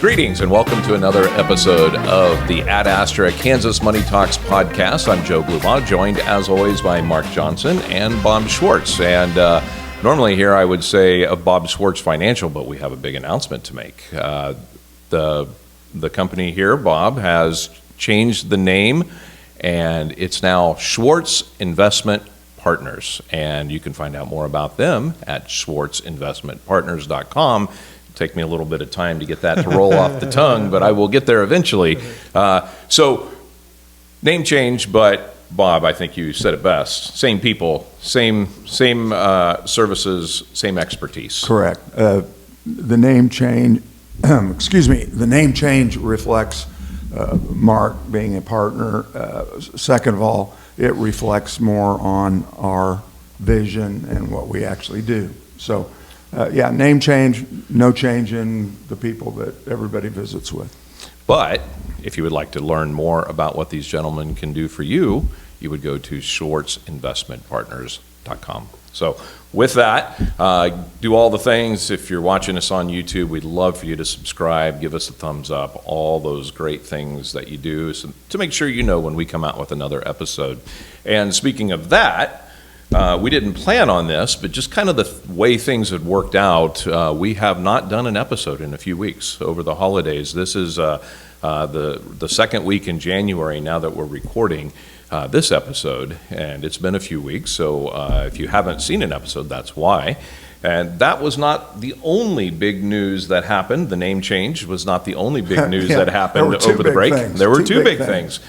Greetings and welcome to another episode of the Ad Astra Kansas Money Talks podcast. I'm Joe Blubaugh, joined as always by Mark Johnson and Bob Schwartz. And normally here I would say of Bob Schwartz Financial, but we have a big announcement to make. The company here, Bob, has changed the name, and it's now Schwartz Investment Partners. And you can find out more about them at schwartzinvestmentpartners.com. Take me a little bit of time to get that to roll off the tongue, but I will get there eventually. So name change, but Bob, I think you said it best. Same people, same services, same expertise. Correct. The name change, the name change reflects Mark being a partner. Second of all, it reflects more on our vision and what we actually do. So. Name change, no change in the people that everybody visits with. But if you would like to learn more about what these gentlemen can do for you, you would go to schwartzinvestmentpartners.com. So with that, do all the things. If you're watching us on YouTube, we'd love for you to subscribe, give us a thumbs up, all those great things that you do to make sure you know when we come out with another episode. And speaking of that, we didn't plan on this, but just kind of the way things had worked out, we have not done an episode in a few weeks over the holidays. This is the second week in January now that we're recording this episode, and it's been a few weeks, so if you haven't seen an episode, that's why. And that was not the only big news that happened. The name change was not the only big news that happened over the break. There were two big things.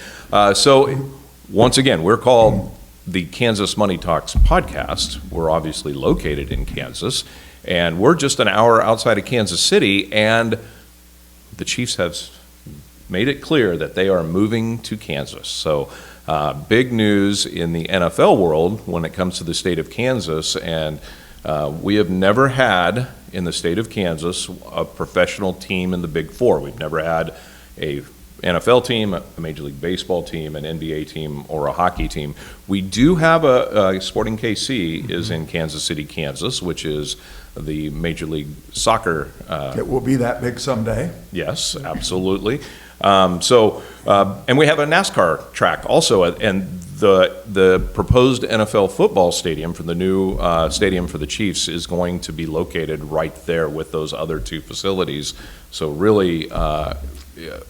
So once again, we're called the Kansas Money Talks podcast. We're obviously located in Kansas, and we're just an hour outside of Kansas City, and the Chiefs have made it clear that they are moving to Kansas. So big news in the NFL world when it comes to the state of Kansas, and we have never had in the state of Kansas a professional team in the Big Four. We've never had a NFL team, a Major League Baseball team, an NBA team, or a hockey team. We do have a Sporting KC is in Kansas City, Kansas, which is the Major League Soccer. It will be that big someday. Yes, absolutely. And we have a NASCAR track also, and the proposed NFL football stadium for the new stadium for the Chiefs is going to be located right there with those other two facilities. So really,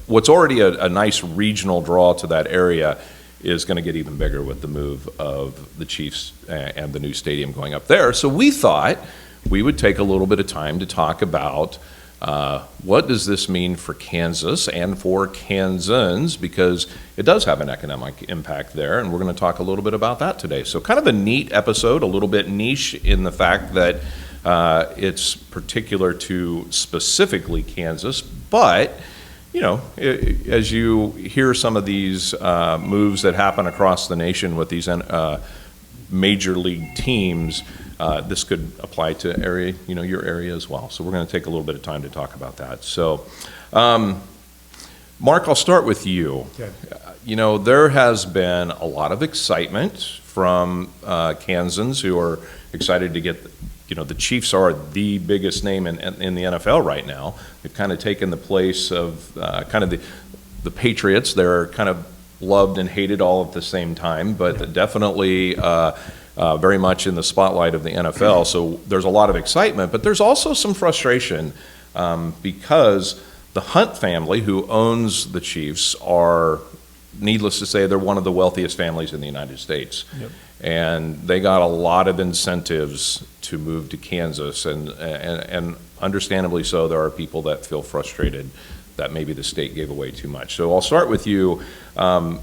what's already a nice regional draw to that area is going to get even bigger with the move of the Chiefs and the new stadium going up there. So we thought we would take a little bit of time to talk about what does this mean for Kansas and for Kansans, because it does have an economic impact there, and we're going to talk a little bit about that today. So kind of a neat episode, a little bit niche in the fact that it's particular to specifically Kansas, but you know, as you hear some of these moves that happen across the nation with these major league teams, this could apply to your area as well. So we're going to take a little bit of time to talk about that. So, Mark, I'll start with you. Okay. You know, there has been a lot of excitement from Kansans who are excited to get. The Chiefs are the biggest name in the NFL right now. They've kind of taken the place of kind of the Patriots. They're kind of loved and hated all at the same time, but definitely very much in the spotlight of the NFL. So there's a lot of excitement, but there's also some frustration because the Hunt family, who owns the Chiefs, are, needless to say, they're one of the wealthiest families in the United States. Yep. And they got a lot of incentives to move to Kansas, and understandably so, there are people that feel frustrated that maybe the state gave away too much. So I'll start with you. Can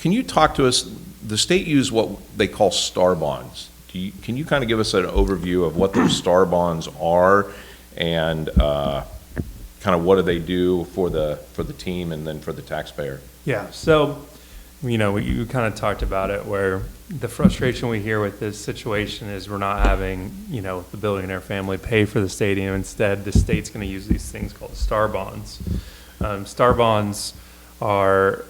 you talk to us? The state used what they call star bonds. Can you kind of give us an overview of what those star bonds are, and kind of what do they do for the team and then for the taxpayer? Yeah, so you kind of talked about it, where the frustration we hear with this situation is we're not having, the billionaire family pay for the stadium. Instead, the state's going to use these things called star bonds. Star bonds are,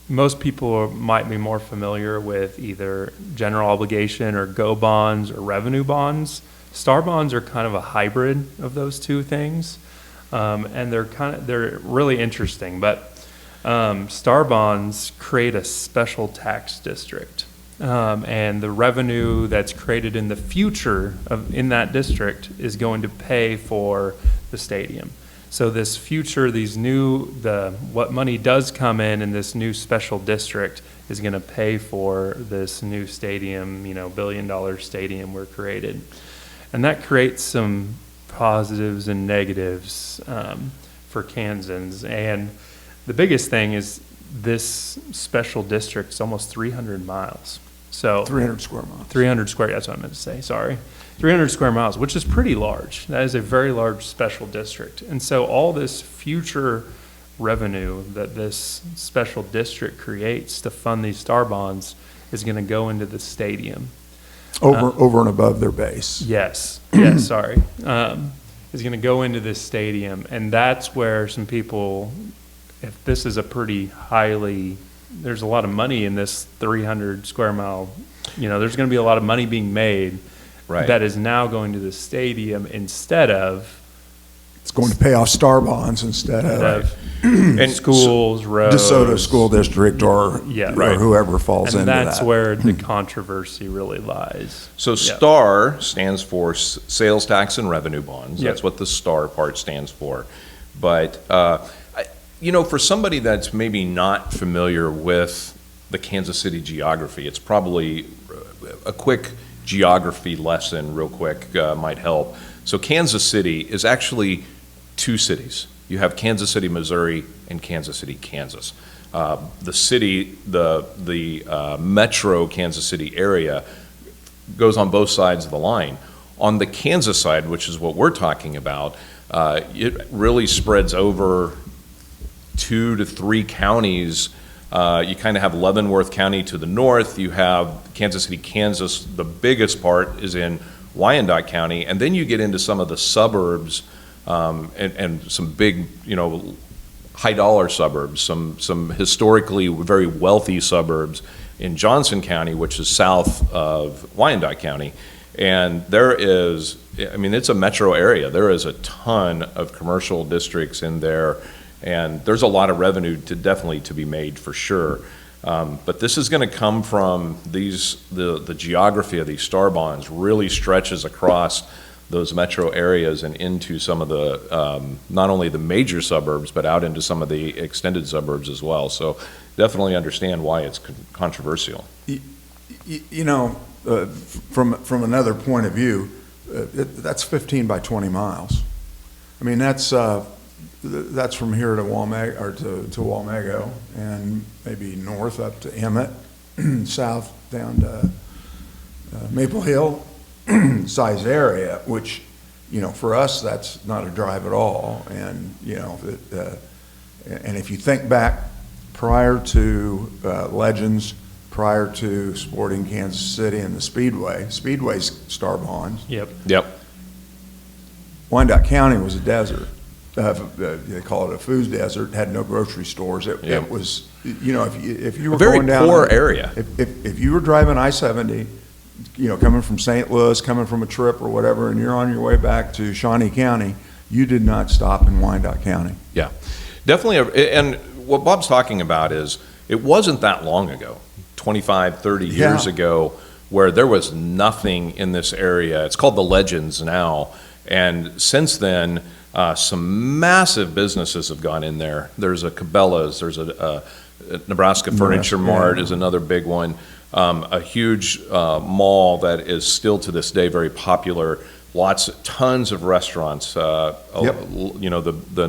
most people might be more familiar with either general obligation or GO bonds or revenue bonds. Star bonds are kind of a hybrid of those two things. And they're really interesting. But Star bonds create a special tax district. And the revenue that's created in the future in that district is going to pay for the stadium. So this future, what money does come in this new special district is going to pay for this new stadium, $1 billion stadium we're created. And that creates some positives and negatives for Kansans. And the biggest thing is this special district's almost 300 miles. So 300 square miles. 300 square, that's what I meant to say, sorry. 300 square miles, which is pretty large. That is a very large special district. And so all this future revenue that this special district creates to fund these Star bonds is going to go into the stadium. Over and above their base. Yes, sorry. Is going to go into this stadium. And that's where some people, if this is a pretty there's a lot of money in this 300 square mile, there's going to be a lot of money being made that is now going to the stadium instead of. It's going to pay off Star bonds instead of and schools, roads. DeSoto School District or whoever falls into that. And that's where the controversy really lies. So STAR stands for Sales Tax and Revenue Bonds. That's what the STAR part stands for. But, for somebody that's maybe not familiar with the Kansas City geography, it's probably a quick geography lesson real quick might help. So Kansas City is actually two cities. You have Kansas City, Missouri, and Kansas City, Kansas. The city, the metro Kansas City area goes on both sides of the line. On the Kansas side, which is what we're talking about, it really spreads over 2 to 3 counties. You kind of have Leavenworth County to the north. You have Kansas City, Kansas. The biggest part is in Wyandotte County, and then you get into some of the suburbs and some big, high dollar suburbs, some historically very wealthy suburbs in Johnson County, which is south of Wyandotte County. And it's a metro area. There is a ton of commercial districts in there, and there's a lot of revenue definitely to be made for sure. But this is going to come from the geography of these Star bonds really stretches across those metro areas and into some of the, not only the major suburbs, but out into some of the extended suburbs as well. So definitely understand why it's controversial. From another point of view, that's 15 by 20 miles. I mean, that's from here to Walmego, or to Walmego, and maybe north up to Emmett, south down to Maple Hill size area, which, for us, that's not a drive at all. And, and if you think back prior to Legends, prior to Sporting Kansas City and the Speedway's Star bonds. Yep. Wyandotte County was a desert. They call it a food desert. Had no grocery stores. It was, if you were going down a very poor area. If you were driving I-70, coming from St. Louis, coming from a trip or whatever, and you're on your way back to Shawnee County, you did not stop in Wyandotte County. Yeah, definitely. And what Bob's talking about is it wasn't that long ago, 25, 30 years ago, where there was nothing in this area. It's called the Legends now. And since then, some massive businesses have gone in there. There's a Cabela's, there's a Nebraska Furniture Mart is another big one. A huge mall that is still to this day very popular. Tons of restaurants, the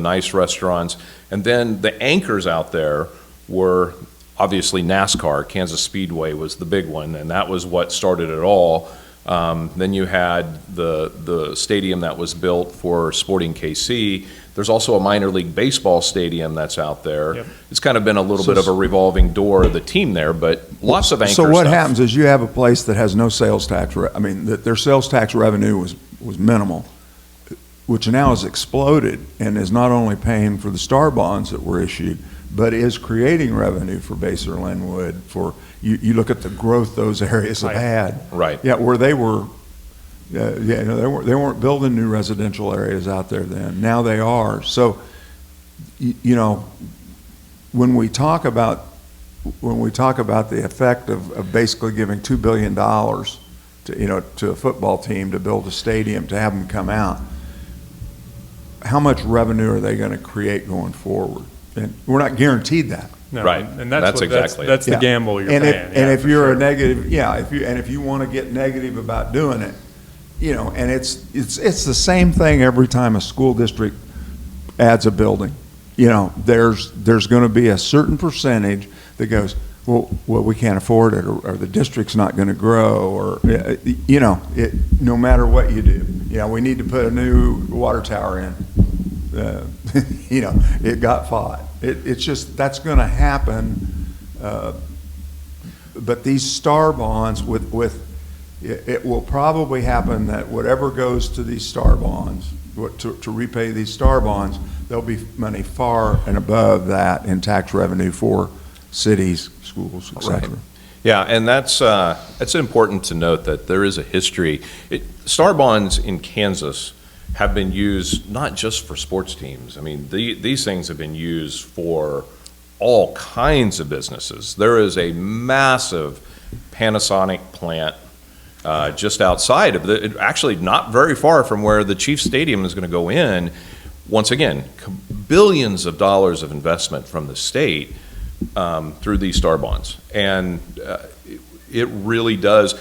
nice restaurants. And then the anchors out there were obviously NASCAR. Kansas Speedway was the big one, and that was what started it all. Then you had the stadium that was built for Sporting KC. There's also a minor league baseball stadium that's out there. Yep. It's kind of been a little bit of a revolving door of the team there, but lots of anchor So what stuff. happens is you have a place that has no sales tax. Their sales tax revenue was minimal, which now has exploded and is not only paying for the Star bonds that were issued, but is creating revenue for Basehor Linwood. For you look at the growth those areas have had. Right. Yeah, where they were Yeah, no, they weren't building new residential areas out there then. Now they are. So, you know, when we talk about the effect of basically giving $2 billion to a football team to build a stadium, to have them come out, how much revenue are they going to create going forward? And we're not guaranteed that. No, Right. And That's exactly it. that's the Yeah. gamble you're and paying. and if for you're sure. a negative, if you want to get negative about doing it, and it's the same thing every time a school district adds a building. There's going to be a certain percentage that goes, well, we can't afford it, or the district's not going to grow, or no matter what you do, we need to put a new water tower in. It got fought. It's just, that's going to happen. But these star bonds it will probably happen that whatever goes to these star bonds, to repay these star bonds, there'll be money far and above that in tax revenue for cities, schools, et cetera. Right. Yeah, and that's important to note that there is a history. Star bonds in Kansas have been used not just for sports teams. I mean, these things have been used for all kinds of businesses. There is a massive Panasonic plant just outside of actually not very far from where the Chiefs Stadium is going to go in. Once again, billions of dollars of investment from the state through these star bonds. And it really does.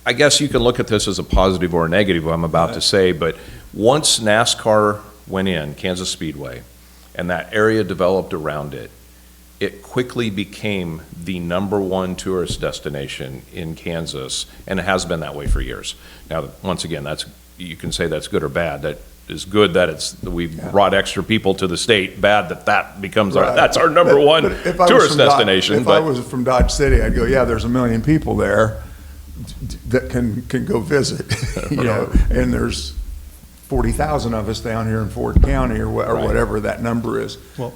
I guess you can look at this as a positive or a negative, what I'm about to say, but once NASCAR went in, Kansas Speedway, and that area developed around it, it quickly became the #1 tourist destination in Kansas, and it has been that way for years. Now, once again, you can say that's good or bad. That is good that we've brought extra people to the state. Bad that becomes that's our #1 But if I was tourist from destination. If I was from Dodge City, I'd go, yeah, there's 1 million people there that can go visit, and there's 40,000 of us down here in Ford County or Right. whatever that number is. Well,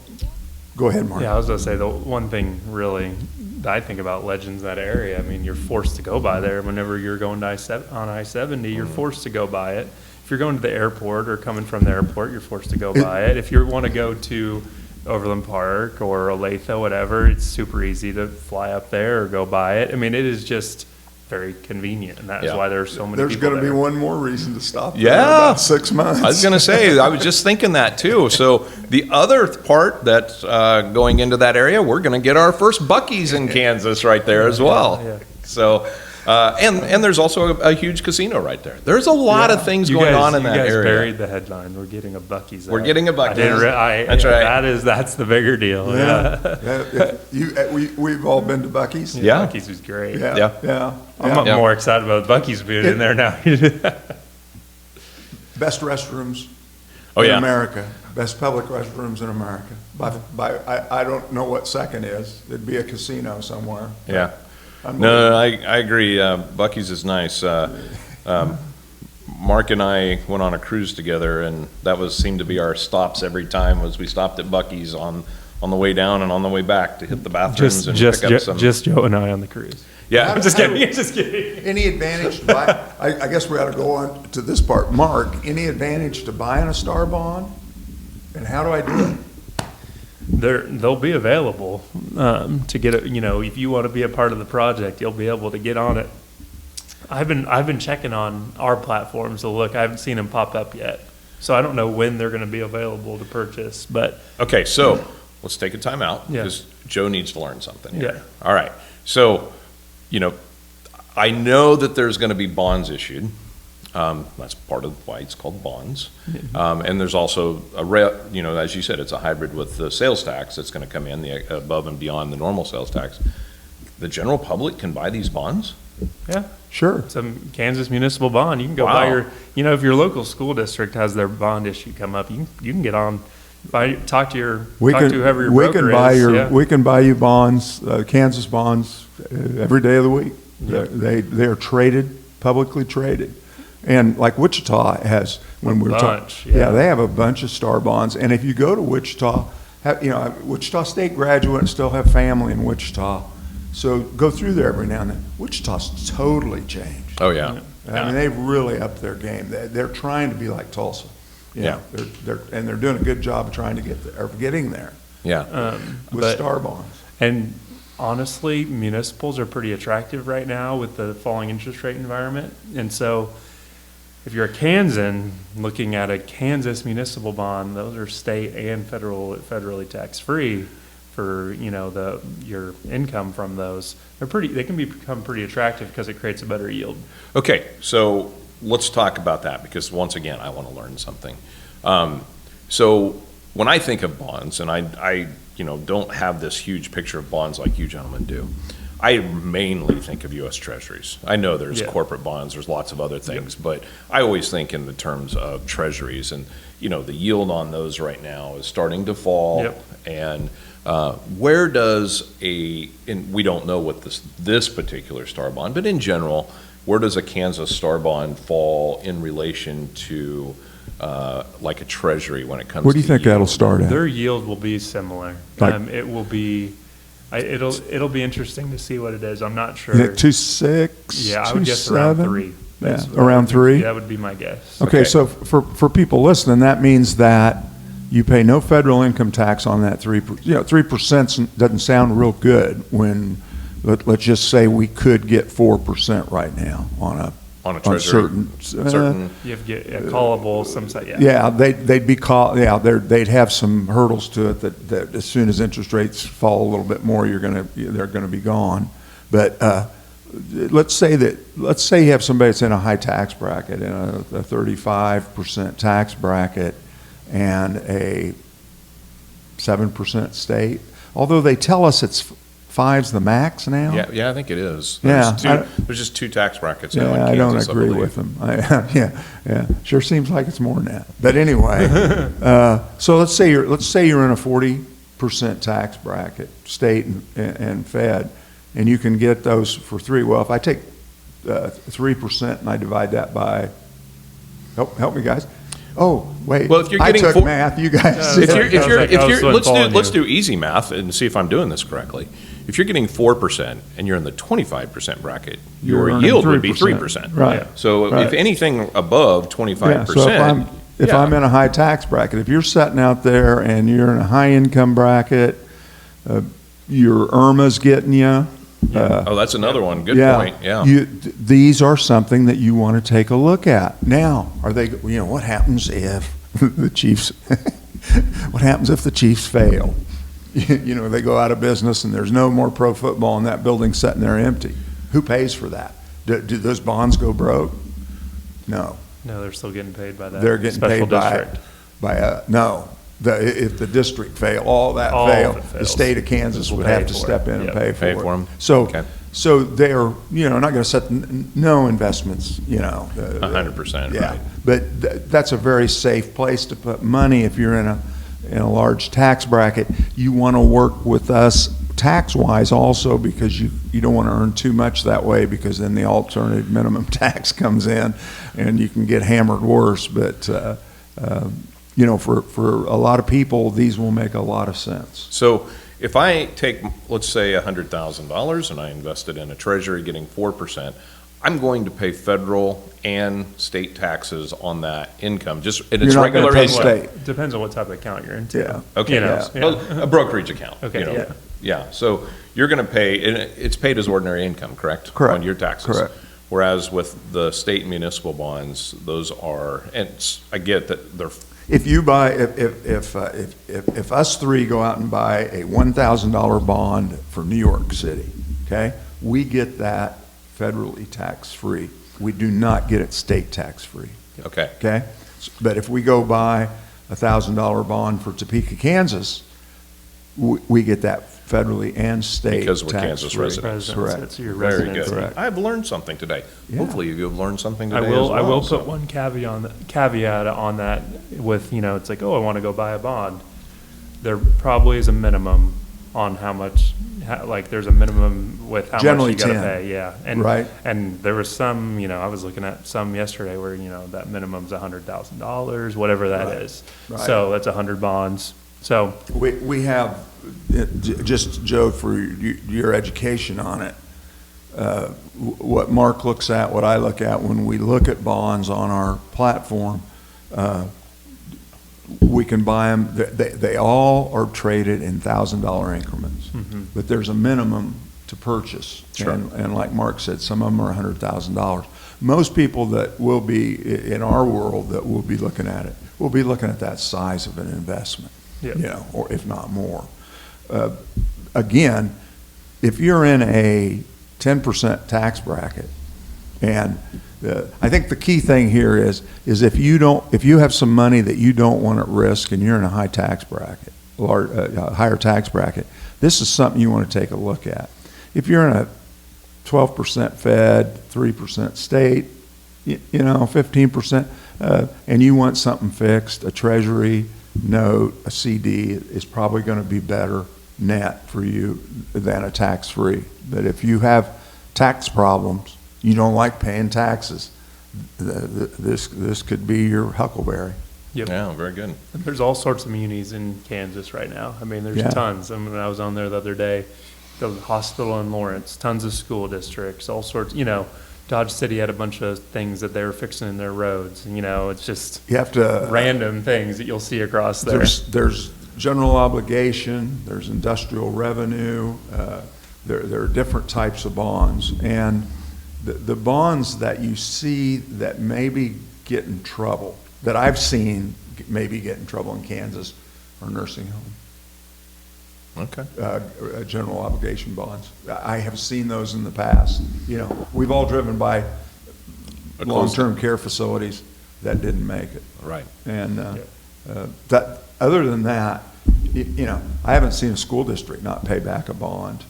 Go ahead, Mark. yeah, I was going to say, the one thing really that I think about Legends, that area, I mean, you're forced to go by there. Whenever you're going to on I-70, you're forced to go by it. If you're going to the airport or coming from the airport, you're forced to go by it. If you want to go to Overland Park or Olathe, whatever, it's super easy to fly up there or go by it. I mean, it is just very convenient, and that is Yeah. why there's so many There's people going to be there. one more reason to stop there in Yeah. about 6 months. I was going to say, I was just thinking that too. So the other part that's going into that area, we're going to get our first Buc-ee's in Kansas right there as well. Yeah. So, and there's also a huge casino right there. There's a lot of things You going guys, on in that you guys area. buried the headline. We're getting a Buc-ee's. We're out. getting a Buc-ee's. I didn't That's right. That's the bigger deal. Yeah. We've all been to Buc-ee's. Yeah. Buc-ee's was great. Yeah. Yeah. Yeah. I'm Yeah. more excited about Buc-ee's being in there now. Best restrooms Oh, in yeah. America. Best public restrooms in America. I don't know what second is. It'd be a casino somewhere. Yeah. Unbelievable. No, I agree. Buc-ee's is nice. Mark and I went on a cruise together, and that seemed to be our stops every time. Was we stopped at Buc-ee's on the way down and on the way back to hit the bathrooms and pick up some. just Joe and I on the cruise. Yeah, I'm just kidding. Just kidding. Any advantage to buy, I guess we ought to go on to this part. Mark, any advantage to buying a star bond? And how do I do it? They'll be available to get it. If you want to be a part of the project, you'll be able to get on it. I've been checking on our platforms to look. I haven't seen them pop up yet, so I don't know when they're going to be available to purchase. But Okay, so let's take a time out Yeah. because Joe needs to learn something here. Yeah. All right. So, I know that there's going to be bonds issued. That's part of why it's called bonds. And there's also as you said, it's a hybrid with the sales tax that's going to come in above and beyond the normal sales tax. The general public can buy these bonds? yeah, Sure. some Kansas municipal bond. You can go Wow. buy your. If your local school district has their bond issue come up, you can get on. Talk to whoever your broker is. We can buy you bonds, Kansas bonds, every day of the week. They are traded, publicly traded. And like Wichita has, when we were talking. Bunch, Yeah, yeah. they have a bunch of star bonds. And if you go to Wichita, Wichita State graduates still have family in Wichita. So go through there every now and then. Wichita's totally changed. Oh, yeah. I mean, they've really upped their game. They're trying to be like Tulsa. You Yeah. know, they're doing a good job of trying to get there, or getting there Yeah. with But- star bonds. And honestly, municipals are pretty attractive right now with the falling interest rate environment. And so if you're a Kansan looking at a Kansas municipal bond, those are state and federally tax-free for, you know, your income from those. They can become pretty attractive because it creates a better yield. Okay, so let's talk about that, because once again, I want to learn something. So when I think of bonds, and I don't have this huge picture of bonds like you gentlemen do, I mainly think of U.S. Treasuries. I know there's Yeah. corporate bonds, there's lots of other things, but I always think in the terms of Treasuries, and, the yield on those right now is starting to fall. Yep. And where does and we don't know what this particular star bond, but in general, where does a Kansas star bond fall in relation to like a treasury when it comes to Where do you think yield? that'll start at? Their yield will be similar. Like- It will be, it'll be interesting to see what it is. I'm not Is sure. it 2.6? Yeah, I would guess around 2.7? three. Yeah, That's- around 3? That would be my guess. Okay, Okay. so for people listening, that means that you pay no federal income tax on that 3% doesn't sound real good when, let's just say we could get 4% right now on a On a on treasury? certain, You have to get a callable, some site, yeah. yeah, they'd be they'd have some hurdles to it that as soon as interest rates fall a little bit more, they're gonna be gone. But, let's say you have somebody that's in a high tax bracket, in a 35% tax bracket and a 7% state, although they tell us it's 5's the max now. Yeah, I think it is. Yeah, There's just two tax brackets now in Yeah, I don't Kansas, agree believe. with them. Yeah, sure seems like it's more than that. But anyway, so let's say you're in a 40% tax bracket, state and fed, and you can get those for 3. Well, if I take 3% and I divide that by, help me guys. Oh, wait. Well, if you're I getting took four- math, you guys If did. you're, if you're, I was let's following do easy math and see if I'm doing this correctly. If you're getting 4% and you're in the 25% bracket, You're your earning yield would be 3%. 3%. Right. So Right. if anything above Yeah, 25%. so if I'm in a high tax bracket, if you're sitting out there and you're in a high income bracket, your IRMA's getting you. Oh, that's another one. Good point. Yeah. These are something that you want to take a look at. Now, what happens if the Chiefs, what happens if the Chiefs fail? They go out of business and there's no more pro football and that building's sitting there empty. Who pays for that? Do those bonds go broke? No. No, they're still getting paid by that. They're getting special paid district. if the district all that All of failed, it the fails. state of Kansas Will would pay have to for step it. in and Yep. pay for Pay it. for 'em. So, Okay. so they're, not gonna set no investments, 100%, Yeah, right. but that's a very safe place to put money if you're in a large tax bracket. You wanna work with us tax-wise also, because you don't wanna earn too much that way, because then the alternative minimum tax comes in and you can get hammered worse. But, for a lot of people, these will make a lot of sense. So if I take, let's say, $100,000 and I invest it in a treasury getting 4%, I'm going to pay federal and state taxes on that income, just in its You're not gonna regular pay income. state. Depends on what type of account you're into. Yeah. Okay, You know, yes. yeah. Well, a brokerage account. Okay, you know. yeah. Yeah, so you're going to pay, and it's paid as ordinary income, correct? Correct. On your taxes. Correct. Whereas with the state and municipal bonds, those are, and I get that they're, If you buy, if us three go out and buy a $1,000 bond for New York City, okay, we get that federally tax-free. We do not get it state tax-free, okay. okay? But if we go buy a $1,000 bond for Topeka, Kansas, we get that federally and state Because we're Kansas tax-free. residents. Correct. That's your Very residency. good. Correct. I've learned something today. Yeah. Hopefully you've learned something I today will. as well. I will so. put one caveat on that. With it's like, oh, I want to go buy a bond. There probably is a minimum on how much. Like there's a minimum with how Generally much you got to 10. pay. Yeah, and Right. And there was some. I was looking at some yesterday where that minimum's $100,000, whatever that Right. is. Right. So that's 100 bonds. So We have just, Joe, for your education on it, what Mark looks at, what I look at, when we look at bonds on our platform, we can buy them, they all are traded in $1,000 increments, but there's a minimum to purchase. Sure. And like Mark said, some of them are $100,000. Most people that will be, in our world, that will be looking at it, will be looking at that size of an investment, Yep. you know, or if not more. Again, if you're in a 10% tax bracket, and I think the key thing here is if you have some money that you don't want at risk and you're in a high tax bracket, or a higher tax bracket, this is something you want to take a look at. If you're in a 12% Fed, 3% state, you know, 15%, and you want something fixed, a treasury note, a CD is probably going to be better net for you than a tax-free. But if you have tax problems, you don't like paying taxes, this could be your huckleberry. Yep. Yeah, very good. There's all sorts of munis in Kansas right now. I mean, there's Yeah. tons. I mean, I was on there the other day, the hospital in Lawrence, tons of school districts, all sorts, you know, Dodge City had a bunch of things that they were fixing in their roads. You know, it's just You have to. random things that you'll see across there. There's general obligation, there's industrial revenue, there are different types of bonds. And the bonds that you see that maybe get in trouble, that I've seen maybe get in trouble in Kansas, are nursing home, Okay. general obligation bonds. I have seen those in the past. You know, we've all driven by A closed- long-term care facilities that didn't make it. Right. And that, other than that, you know, I haven't seen a school district not pay back a bond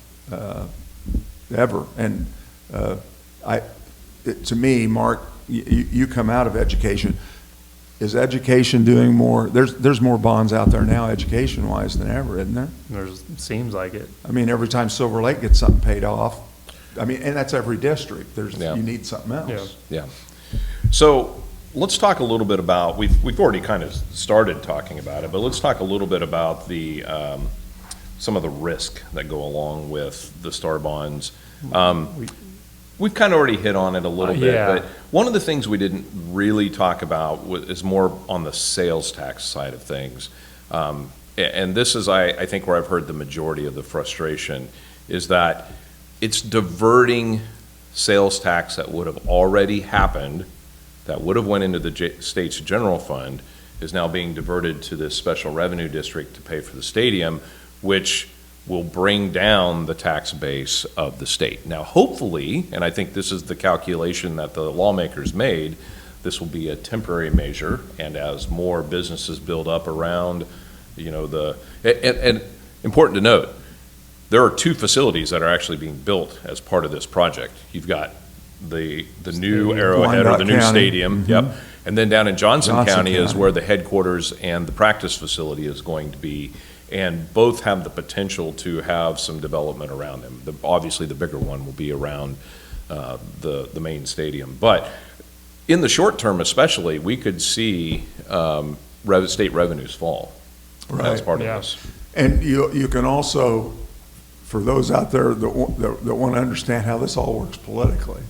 ever. And to me, Mark, you come out of education. Is education doing more? There's more bonds out there now, education-wise, than ever, isn't there? Seems like it. I mean, every time Silver Lake gets something paid off, I mean, and that's every district. Yeah. You need something else. Yeah. So let's talk a little bit about, we've already kind of started talking about it, but let's talk a little bit about the, some of the risk that go along with the STAR bonds. We've kind of already hit on it a little bit, yeah. but one of the things we didn't really talk about is more on the sales tax side of things. And this is, I think, where I've heard the majority of the frustration, is that it's diverting sales tax that would have already happened, that would have went into the state's general fund, is now being diverted to this special revenue district to pay for the stadium, which will bring down the tax base of the state. Now, hopefully, and I think this is the calculation that the lawmakers made, this will be a temporary measure, and as more businesses build up around, you know, and important to note, there are two facilities that are actually being built as part of this project. You've got the new Arrowhead, or the new Wyandotte County. stadium, yep, and then down in Johnson County is County. where the headquarters and the practice facility is going to be. And both have the potential to have some development around them. Obviously, the bigger one will be around the main stadium. But in the short term especially, we could see state revenues fall as part of Yeah. this. And you can also, for those out there that want to understand how this all works politically,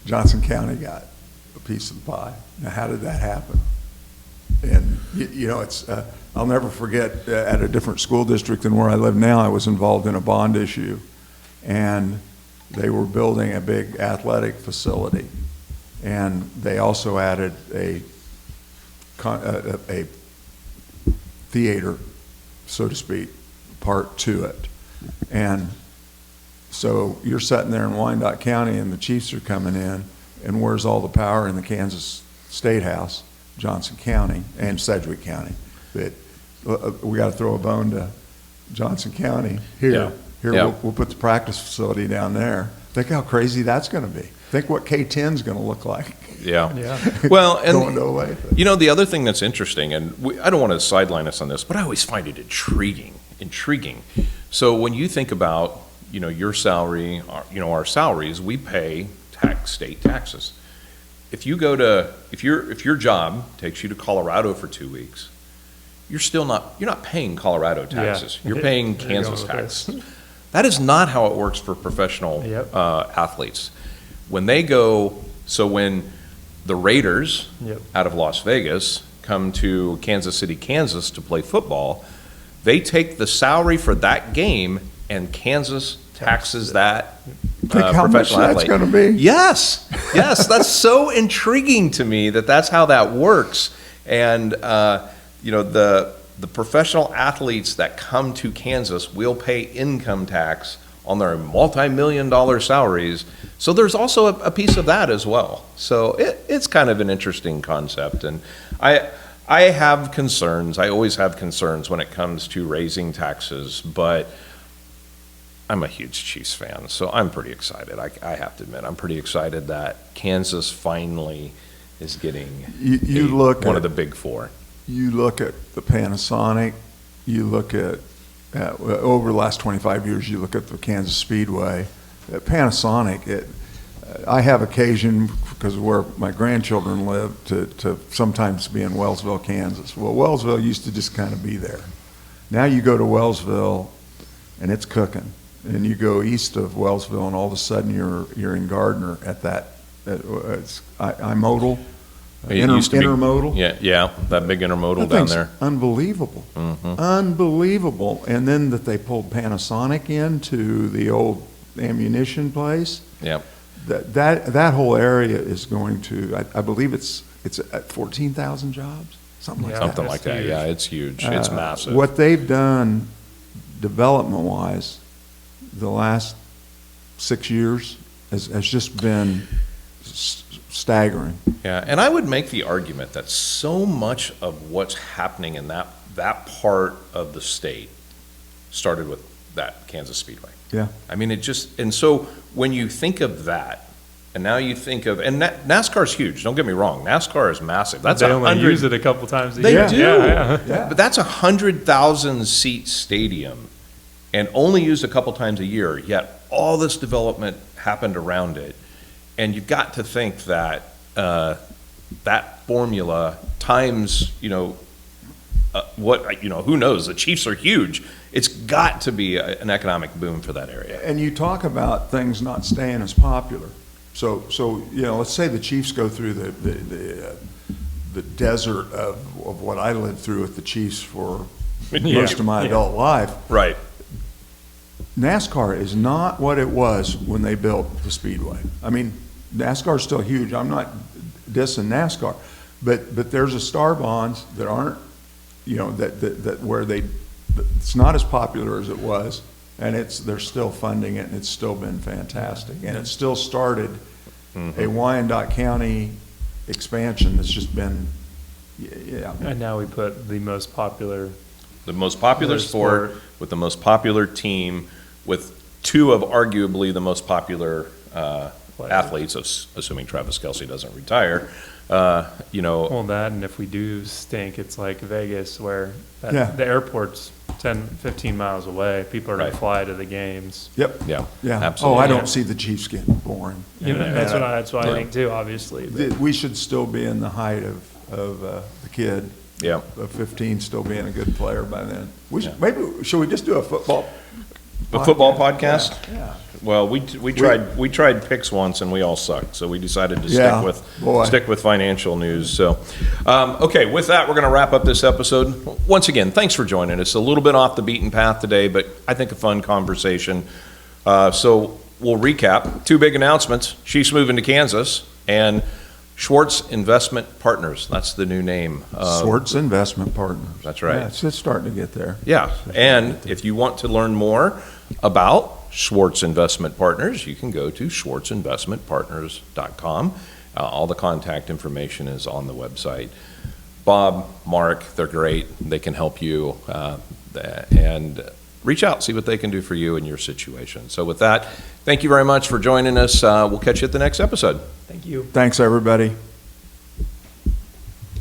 Johnson County got a piece of the pie. Now, how did that happen? And, you know, it's, I'll never forget, at a different school district than where I live now, I was involved in a bond issue, and they were building a big athletic facility, and they also added a theater, so to speak, part to it. And so you're sitting there in Wyandotte County, and the Chiefs are coming in, and where's all the power? In the Kansas State House, Johnson County, and Sedgwick County. But we got to throw a bone to Johnson County. Yeah. Here, Yeah. we'll put the practice facility down there. Think how crazy that's going to be. Think what K-10 is going to look like. Yeah. Yeah. Well, and Going to Olathe. you know, the other thing that's interesting, and I don't want to sideline us on this, but I always find it intriguing. So when you think about, you know, your salary, our salaries, we pay state taxes. If you go to, if your job takes you to Colorado for 2 weeks, you're not paying Colorado taxes. Yeah. You're paying There you're Kansas going with taxes. That is not how it works for professional Yep. athletes. When they go, so when the Raiders Yep. out of Las Vegas come to Kansas City, Kansas to play football, they take the salary for that game and Kansas taxes that Think how much professional that's athlete. gonna be? Yes, yes, that's so intriguing to me that that's how that works. And, the professional athletes that come to Kansas will pay income tax on their multi-million-dollar salaries. So there's also a piece of that as well. So it's kind of an interesting concept. And I have concerns. I always have concerns when it comes to raising taxes, but I'm a huge Chiefs fan, so I'm pretty excited. I have to admit, I'm pretty excited that Kansas finally is getting You look one at- of the big four. You look at the Panasonic, you look at over the last 25 years, you look at the Kansas Speedway. Panasonic, I have occasion, because of where my grandchildren live, to sometimes be in Wellsville, Kansas. Well, Wellsville used to just kind of be there. Now you go to Wellsville, and it's cooking. And you go east of Wellsville, and all of a sudden you're in Gardner at that, it's iModal, It used to be- intermodal. Yeah, that big intermodal That down thing's there. unbelievable. Mhm. Unbelievable. And then that they pulled Panasonic into the old ammunition place. Yeah, That whole area is going to, I believe it's at 14,000 jobs, something like Yeah. that. something like that. huge. Yeah, it's huge. It's Uh, massive. What they've done development-wise the last 6 years has just been staggering. Yeah, and I would make the argument that so much of what's happening in that part of the state started with that Kansas Speedway. Yeah. I mean, and so when you think of that, and now you think of, and NASCAR's huge, don't get me wrong, NASCAR is massive. That's They only 100 use it a couple times a They year. do. Yeah. But that's 100,000 seat stadium and only used a couple times a year, yet all this development happened around it. And you've got to think that that formula times, who knows? The Chiefs are huge. It's got to be an economic boom for that area. And you talk about things not staying as popular. So let's say the Chiefs go through the desert of what I lived through with the Chiefs for most of my adult life. Right. NASCAR is not what it was when they built the Speedway. I mean, NASCAR's still huge. I'm not dissing NASCAR, but there's a Star Bonds that aren't, that where it's not as popular as it was, and they're still funding it, and it's still been fantastic, and it still started a Wyandotte County expansion that's just been, yeah. And now we put the most popular. The most popular Another sport with the most popular team with two of arguably the most popular athletes, assuming Travis Kelce doesn't retire. Well, that, and if we do stink, it's like Vegas, where Yeah. the airport's 10, 15 miles away. People are going Right. to fly to the games. Yep. Yeah, Yeah. absolutely. Oh, I don't see the Chiefs getting boring. That's what I Yeah. think too, obviously. But We should still be in the height of the kid. Yeah. Of 15 still being a good player by then. Yeah. Should we just do a football? The football podcast? Yeah. Well, we tried picks once and we all sucked, so we decided to Yeah, boy. stick with financial news. So, okay, with that, we're going to wrap up this episode. Once again, thanks for joining us. A little bit off the beaten path today, but I think a fun conversation. So we'll recap. Two big announcements: Chiefs moving to Kansas, and Schwartz Investment Partners. That's the new name. Schwartz Investment Partners. That's right. Yeah, it's just starting to get there. Yeah, and if you want to learn more about Schwartz Investment Partners, you can go to schwartzinvestmentpartners.com. All the contact information is on the website. Bob, Mark, they're great. They can help you, and reach out, see what they can do for you in your situation. So with that, thank you very much for joining us. We'll catch you at the next episode. thank you. Thanks, everybody.